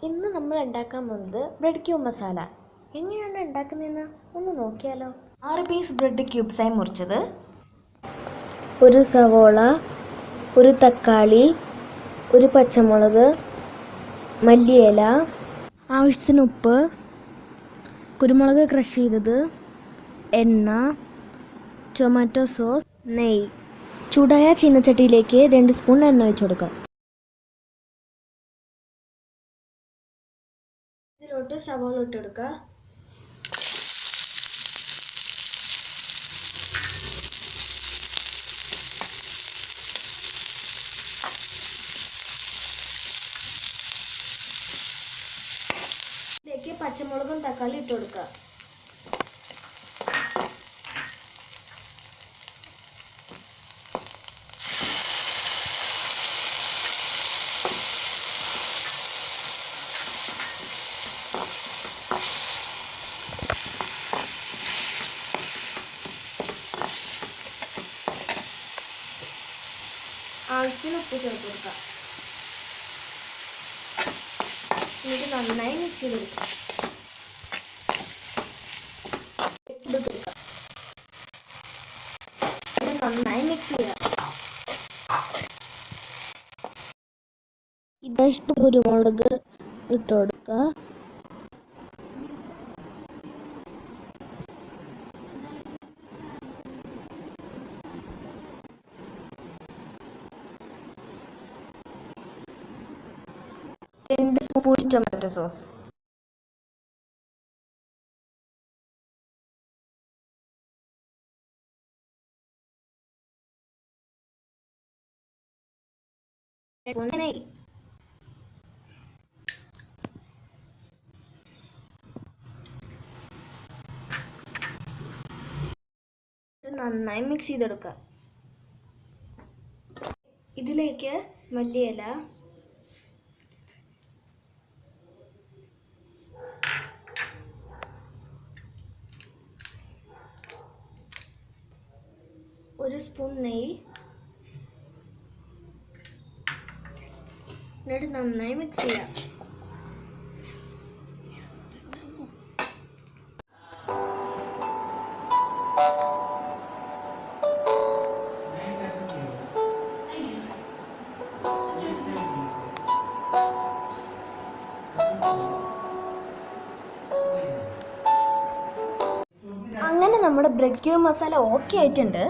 ഇന്ന് നമ്മൾ ഉണ്ടാക്കാൻ പോകുന്നത് ബ്രെഡ് ക്യൂബ് മസാല. എങ്ങനെയാണ് ഉണ്ടാക്കുന്നതെന്ന് ഒന്ന് നോക്കിയാലോ. 6 പീസ് ബ്രെഡ് ക്യൂബ്സായി മുറിച്ചത്, ഒരു സവോള, ഒരു തക്കാളി, ഒരു പച്ചമുളക്, മല്ലിയില, ആവശ്യത്തിന് ഉപ്പ്, കുരുമുളക് ക്രഷ് ചെയ്തത്, എണ്ണ, ടൊമാറ്റോ സോസ്, നെയ്യ്. ചൂടായ ചീനച്ചട്ടിയിലേക്ക് 2 സ്പൂൺ എണ്ണ ഒഴിച്ചു കൊടുക്കാം. ഇതിലോട്ട് സവോള ഇട്ട് കൊടുക്കുക. ഇതിലേക്ക് പച്ചമുളകും തക്കാളി ഇട്ട് കൊടുക്കുക. ആവശ്യത്തിന് ഉപ്പ് ചേർത്ത് കൊടുക്കുക. എന്നിട്ട് നന്നായി മിക്സ് ചെയ്ത് കൊടുക്കുക. നന്നായി മിക്സ് ചെയ്യുക. ഇതായിട്ട് കുരുമുളക് ഇട്ട് കൊടുക്കുക. രണ്ട് സ്പൂൺ ടൊമാറ്റോ സോസ്, നന്നായി മിക്സ് ചെയ്തെടുക്കുക. ഇതിലേക്ക് മല്ലിയില, ഒരു സ്പൂൺ നെയ്യ്, എന്നിട്ട് നന്നായി മിക്സ് ചെയ്യാം. അങ്ങനെ നമ്മുടെ ബ്രെഡ് ക്യൂബ് മസാല ഓക്കെ ആയിട്ടുണ്ട്.